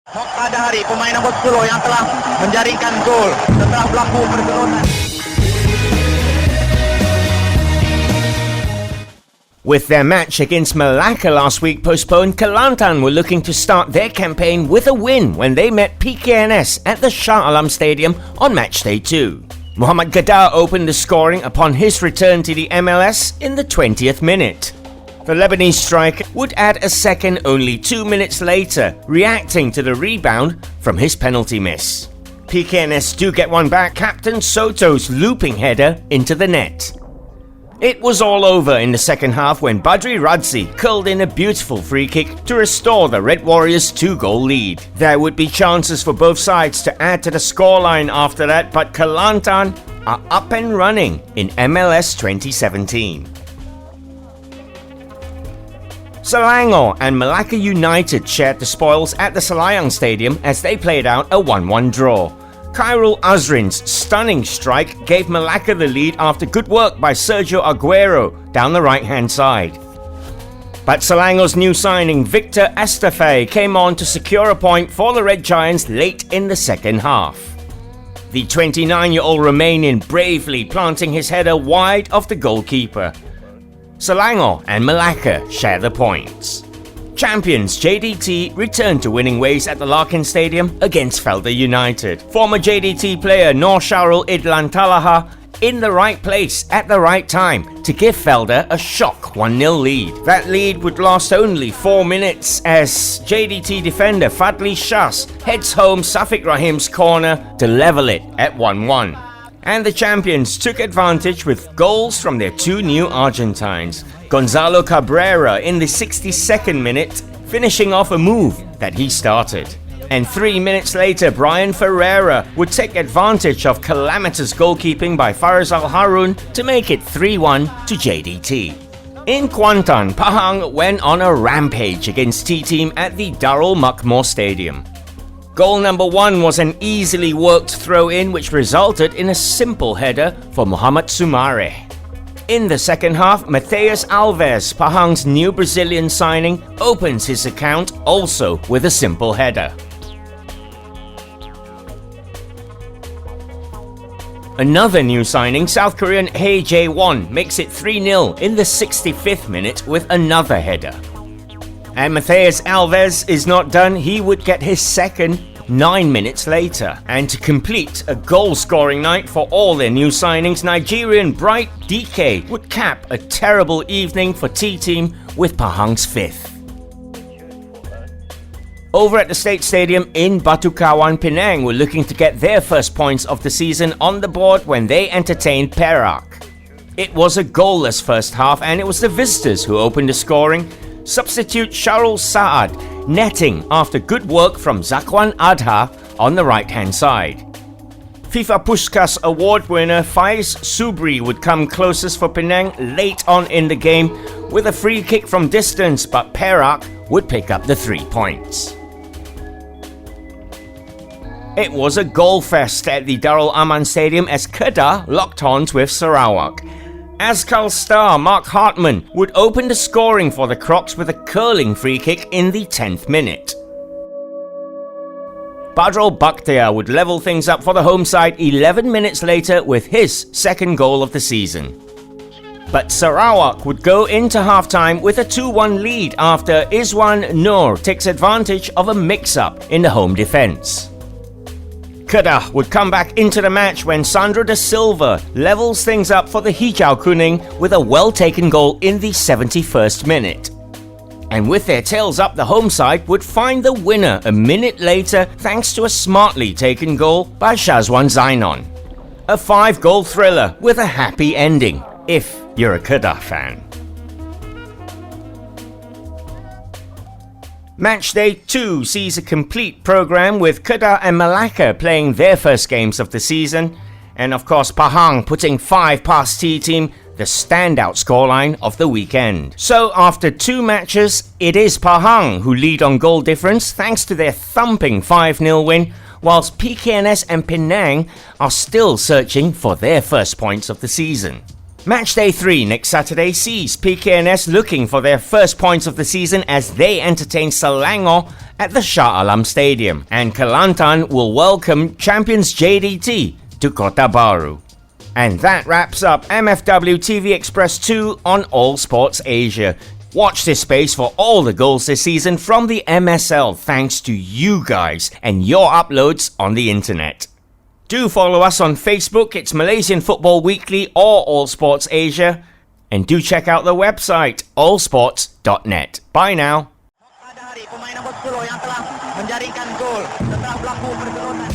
Pada hari pemain nombor 10 yang telah menjaringkan gol setelah berlaku pergelutan. With their match against Malacca last week postponed, Kelantan were looking to start their campaign with a win when they met PKNS at the Shah Alam Stadium on matchday 2. Muhammad Gadar opened the scoring upon his return to the MLS in the 20th minute. The Lebanese striker would add a second only 2 minutes later, reacting to the rebound from his penalty miss. PKNS do get one back, Captain Soto's looping header into the net. It was all over in the second half when Badri Radzi curled in a beautiful free kick to restore the Red Warriors' 2-goal lead. There would be chances for both sides to add to the scoreline after that, but Kelantan are up and running in MLS 2017. Selangor and Malacca United shared the spoils at the Selayang Stadium as they played out a 1-1 draw. Khairul Azrin's stunning strike gave Malacca the lead after good work by Sergio Aguero down the right-hand side. But Selangor's new signing Victor Estafet came on to secure a point for the Red Giants late in the second half. The 29-year-old Romanian bravely planting his header wide of the goalkeeper. Selangor and Malacca share the points. Champions JDT returned to winning ways at the Larkin Stadium against Felda United. Former JDT player Nur Sharul Idlan Talaha in the right place at the right time to give Felda a shock 1-0 lead. That lead would last only 4 minutes as JDT defender Fadli Shahs heads home Safiq Rahim's corner to level it at 1-1. And the champions took advantage with goals from their two new Argentines. Gonzalo Cabrera in the 62nd minute, finishing off a move that he started. And 3 minutes later, Brian Ferreira would take advantage of calamitous goalkeeping by Faraz Al Harun to make it 3-1 to JDT. In Kuantan, Pahang went on a rampage against T-Team at the Darul Makmur Stadium. Goal number 1 was an easily worked throw-in which resulted in a simple header for Muhammad Sumare. In the second half, Matheus Alves, Pahang's new Brazilian signing, opens his account also with a simple header. Another new signing, South Korean Hae Jae-won, makes it 3-0 in the 65th minute with another header. And Matheus Alves is not done, he would get his second 9 minutes later. And to complete a goal-scoring night for all their new signings, Nigerian Bright DK would cap a terrible evening for T-Team with Pahang's 5th. Over at the State Stadium in Batu Kawan, Penang were looking to get their first points of the season on the board when they entertained Perak. It was a goalless first half and it was the visitors who opened the scoring. Substitute Sharul Saad netting after good work from Zakwan Adha on the right-hand side. FIFA Puskas award winner Faiz Subri would come closest for Penang late on in the game with a free kick from distance, but Perak would pick up the 3 points. It was a goal fest at the Darul Aman Stadium as Kedah locked horns with Sarawak. Azkal star Mark Hartman would open the scoring for the Crocs with a curling free kick in the 10th minute. Badrul Bakhtiar would level things up for the home side 11 minutes later with his second goal of the season. But Sarawak would go into halftime with a 2-1 lead after Izwan Nur takes advantage of a mix-up in the home defence. Kedah would come back into the match when Sandro da Silva levels things up for the Hijau Kuning with a well-taken goal in the 71st minute. And with their tails up, the home side would find the winner a minute later thanks to a smartly taken goal by Shazwan Zainon. A 5-goal thriller with a happy ending, if you're a Kedah fan. Matchday 2 sees a complete program with Kedah and Malacca playing their first games of the season, and of course Pahang putting 5 past T-Team, the standout scoreline of the weekend. So after 2 matches, it is Pahang who lead on goal difference thanks to their thumping 5-0 win, whilst PKNS and Penang are still searching for their first points of the season. Matchday 3 next Saturday sees PKNS looking for their first points of the season as they entertain Selangor at the Shah Alam Stadium, and Kelantan will welcome champions JDT to Kota Baru. And that wraps up MFWTV Express 2 on All Sports Asia. Watch this space for all the goals this season from the MSL thanks to you guys and your uploads on the internet. Do follow us on Facebook, it's Malaysian Football Weekly or All Sports Asia. And do check out the website, allsports.net. Bye now. Pada hari pemain nombor 10 yang telah menjaringkan gol setelah berlaku perseteruan